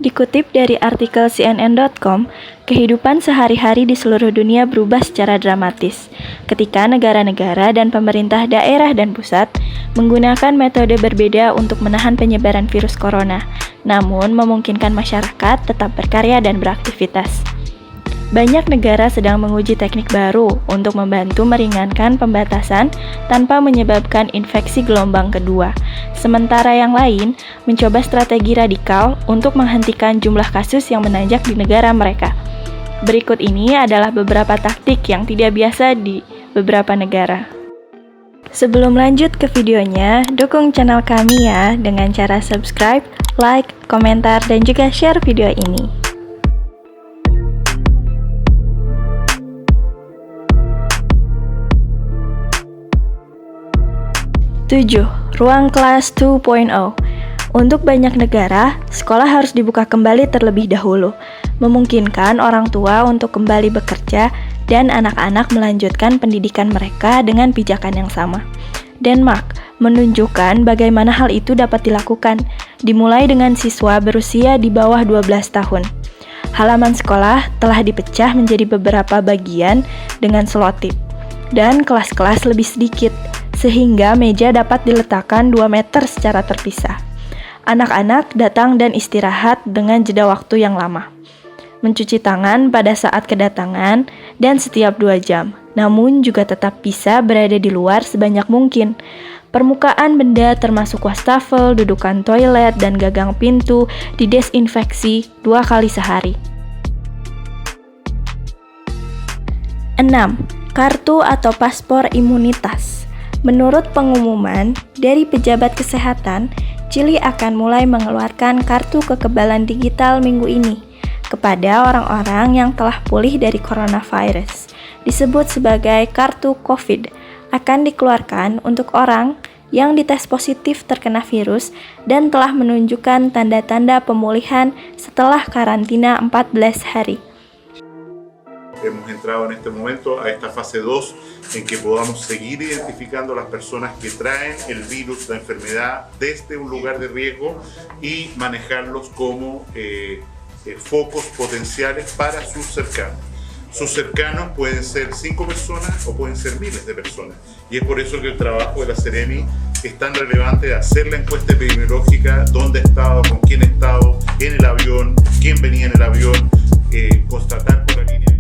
Dikutip dari artikel CNN.com, kehidupan sehari-hari di seluruh dunia berubah secara dramatis ketika negara-negara dan pemerintah daerah dan pusat menggunakan metode berbeda untuk menahan penyebaran virus corona, namun memungkinkan masyarakat tetap berkarya dan beraktivitas. Banyak negara sedang menguji teknik baru untuk membantu meringankan pembatasan tanpa menyebabkan infeksi gelombang kedua. Sementara yang lain mencoba strategi radikal untuk menghentikan jumlah kasus yang menanjak di negara mereka. Berikut ini adalah beberapa taktik yang tidak biasa di beberapa negara. Sebelum lanjut ke videonya, dukung channel kami ya dengan cara subscribe, like, komentar, dan juga share video ini. 7. Ruang kelas 2.0. Untuk banyak negara, sekolah harus dibuka kembali terlebih dahulu, memungkinkan orang tua untuk kembali bekerja dan anak-anak melanjutkan pendidikan mereka dengan pijakan yang sama. Denmark menunjukkan bagaimana hal itu dapat dilakukan, dimulai dengan siswa berusia di bawah 12 tahun. Halaman sekolah telah dipecah menjadi beberapa bagian dengan selotip, dan kelas-kelas lebih sedikit, sehingga meja dapat diletakkan 2 meter secara terpisah. Anak-anak datang dan istirahat dengan jeda waktu yang lama. Mencuci tangan pada saat kedatangan dan setiap 2 jam, namun juga tetap bisa berada di luar sebanyak mungkin. Permukaan benda termasuk wastafel, dudukan toilet, dan gagang pintu didesinfeksi 2 kali sehari. 6. Kartu atau paspor imunitas. Menurut pengumuman dari pejabat kesehatan, Chili akan mulai mengeluarkan kartu kekebalan digital minggu ini kepada orang-orang yang telah pulih dari coronavirus. Disebut sebagai kartu COVID, akan dikeluarkan untuk orang yang dites positif terkena virus dan telah menunjukkan tanda-tanda pemulihan setelah karantina 14 hari. Hemos entrado en este momento a esta fase 2 en que podamos seguir identificando a las personas que traen el virus, la enfermedad desde un lugar de riesgo y manejarlos como focos potenciales para sus cercanos. Sus cercanos pueden ser 5 personas o pueden ser miles de personas, y es por eso que el trabajo de la Seremi es tan relevante, de hacer la encuesta epidemiológica, dónde ha estado, con quién ha estado, en el avión, quién venía en el avión, constatar por la línea.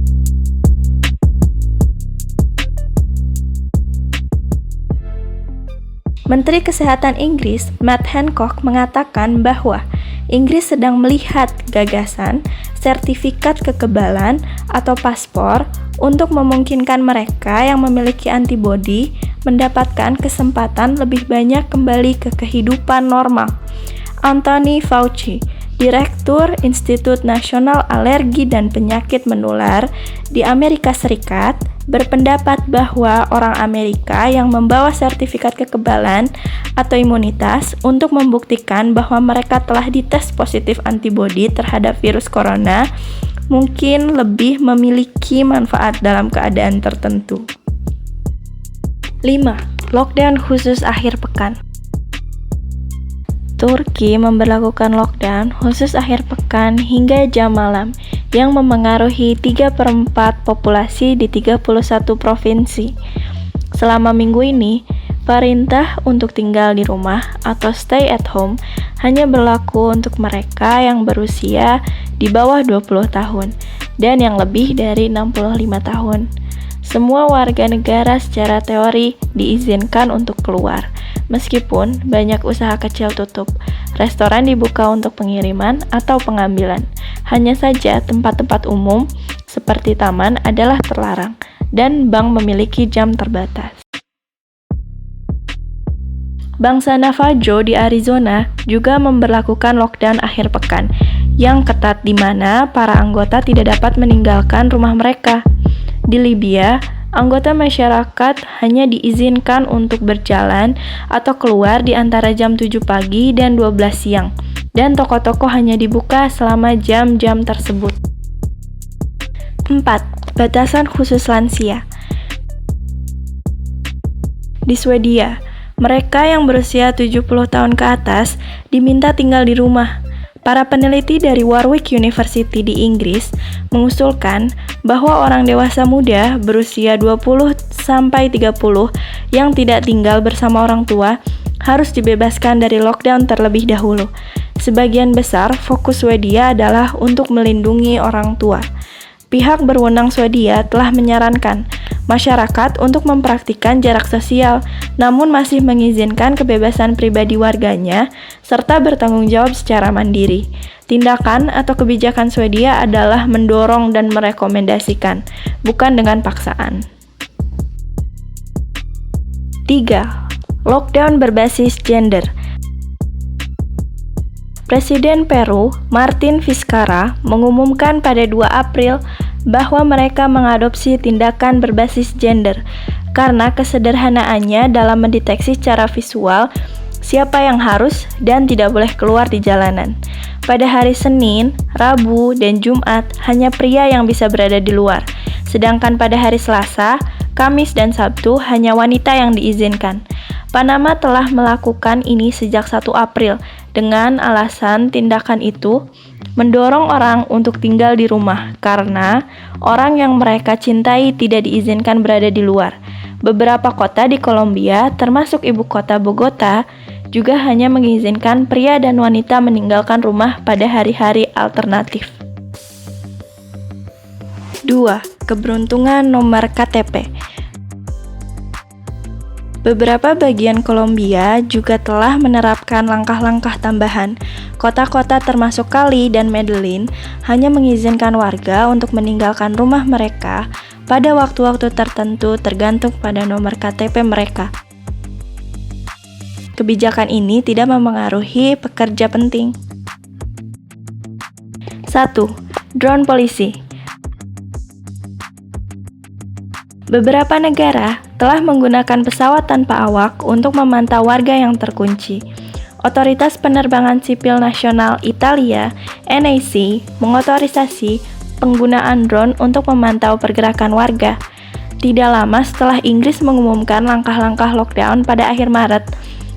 Menteri Kesehatan Inggris, Matt Hancock, mengatakan bahwa Inggris sedang melihat gagasan sertifikat kekebalan atau paspor untuk memungkinkan mereka yang memiliki antibodi mendapatkan kesempatan lebih banyak kembali ke kehidupan normal. Anthony Fauci, Direktur Institut Nasional Alergi dan Penyakit Menular di Amerika Serikat, berpendapat bahwa orang Amerika yang membawa sertifikat kekebalan atau imunitas untuk membuktikan bahwa mereka telah dites positif antibodi terhadap virus corona mungkin lebih memiliki manfaat dalam keadaan tertentu. 5. Lockdown khusus akhir pekan. Turki memberlakukan lockdown khusus akhir pekan hingga jam malam yang memengaruhi 3/4 populasi di 31 provinsi. Selama minggu ini, perintah untuk tinggal di rumah atau stay at home hanya berlaku untuk mereka yang berusia di bawah 20 tahun dan yang lebih dari 65 tahun. Semua warga negara secara teori diizinkan untuk keluar, meskipun banyak usaha kecil tutup. Restoran dibuka untuk pengiriman atau pengambilan. Hanya saja tempat-tempat umum seperti taman adalah terlarang, dan bank memiliki jam terbatas. Bangsa Navajo di Arizona juga memberlakukan lockdown akhir pekan yang ketat di mana para anggota tidak dapat meninggalkan rumah mereka. Di Libya, anggota masyarakat hanya diizinkan untuk berjalan atau keluar di antara jam 7 pagi dan 12 siang, dan toko-toko hanya dibuka selama jam-jam tersebut. 4. Batasan khusus lansia. Di Swedia, mereka yang berusia 70 tahun ke atas diminta tinggal di rumah. Para peneliti dari Warwick University di Inggris mengusulkan bahwa orang dewasa muda berusia 20-30 yang tidak tinggal bersama orang tua harus dibebaskan dari lockdown terlebih dahulu. Sebagian besar fokus Swedia adalah untuk melindungi orang tua. Pihak berwenang Swedia telah menyarankan masyarakat untuk mempraktikkan jarak sosial, namun masih mengizinkan kebebasan pribadi warganya serta bertanggung jawab secara mandiri. Tindakan atau kebijakan Swedia adalah mendorong dan merekomendasikan, bukan dengan paksaan. 3. Lockdown berbasis gender. Presiden Peru, Martin Vizcarra, mengumumkan pada 2 April bahwa mereka mengadopsi tindakan berbasis gender karena kesederhanaannya dalam mendeteksi secara visual siapa yang harus dan tidak boleh keluar di jalanan. Pada hari Senin, Rabu, dan Jumat hanya pria yang bisa berada di luar, sedangkan pada hari Selasa, Kamis, dan Sabtu hanya wanita yang diizinkan. Panama telah melakukan ini sejak 1 April dengan alasan tindakan itu mendorong orang untuk tinggal di rumah karena orang yang mereka cintai tidak diizinkan berada di luar. Beberapa kota di Kolombia, termasuk ibu kota Bogota, juga hanya mengizinkan pria dan wanita meninggalkan rumah pada hari-hari alternatif. 2. Keberuntungan nomor KTP. Beberapa bagian Kolombia juga telah menerapkan langkah-langkah tambahan. Kota-kota termasuk Cali dan Medellin hanya mengizinkan warga untuk meninggalkan rumah mereka pada waktu-waktu tertentu tergantung pada nomor KTP mereka. Kebijakan ini tidak memengaruhi pekerja penting. 1. Drone polisi. Beberapa negara telah menggunakan pesawat tanpa awak untuk memantau warga yang terkunci. Otoritas Penerbangan Sipil Nasional Italia, NAC, mengotorisasi penggunaan drone untuk memantau pergerakan warga. Tidak lama setelah Inggris mengumumkan langkah-langkah lockdown pada akhir Maret,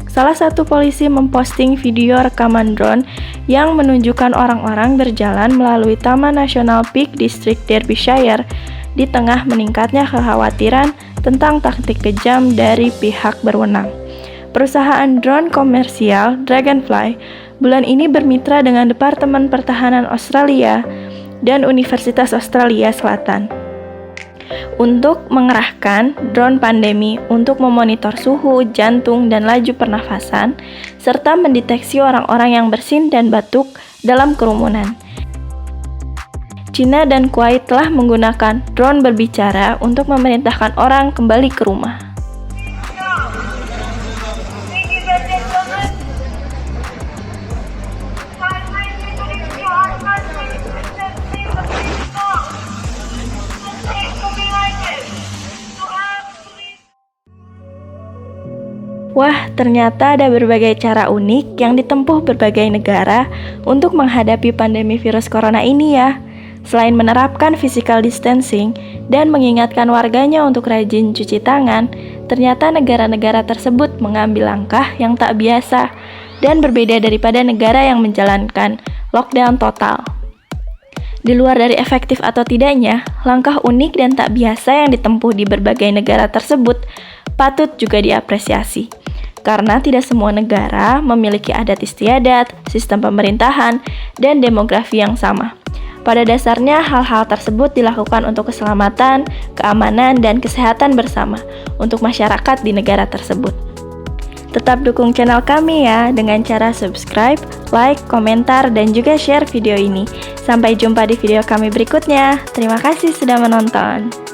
salah satu polisi memposting video rekaman drone yang menunjukkan orang-orang berjalan melalui Taman Nasional Peak District Derbyshire di tengah meningkatnya kekhawatiran tentang taktik kejam dari pihak berwenang. Perusahaan drone komersial Dragonfly bulan ini bermitra dengan Departemen Pertahanan Australia dan Universitas Australia Selatan untuk mengerahkan drone pandemi untuk memonitor suhu, jantung, dan laju pernafasan, serta mendeteksi orang-orang yang bersin dan batuk dalam kerumunan. China dan Kuwait telah menggunakan drone berbicara untuk memerintahkan orang kembali ke rumah. Wah, ternyata ada berbagai cara unik yang ditempuh berbagai negara untuk menghadapi pandemi virus corona ini ya. Selain menerapkan physical distancing dan mengingatkan warganya untuk rajin cuci tangan, ternyata negara-negara tersebut mengambil langkah yang tak biasa dan berbeda daripada negara yang menjalankan lockdown total. Di luar dari efektif atau tidaknya, langkah unik dan tak biasa yang ditempuh di berbagai negara tersebut patut juga diapresiasi. Karena tidak semua negara memiliki adat istiadat, sistem pemerintahan, dan demografi yang sama. Pada dasarnya, hal-hal tersebut dilakukan untuk keselamatan, keamanan, dan kesehatan bersama untuk masyarakat di negara tersebut. Tetap dukung channel kami ya dengan cara subscribe, like, komentar, dan juga share video ini. Sampai jumpa di video kami berikutnya. Terima kasih sudah menonton.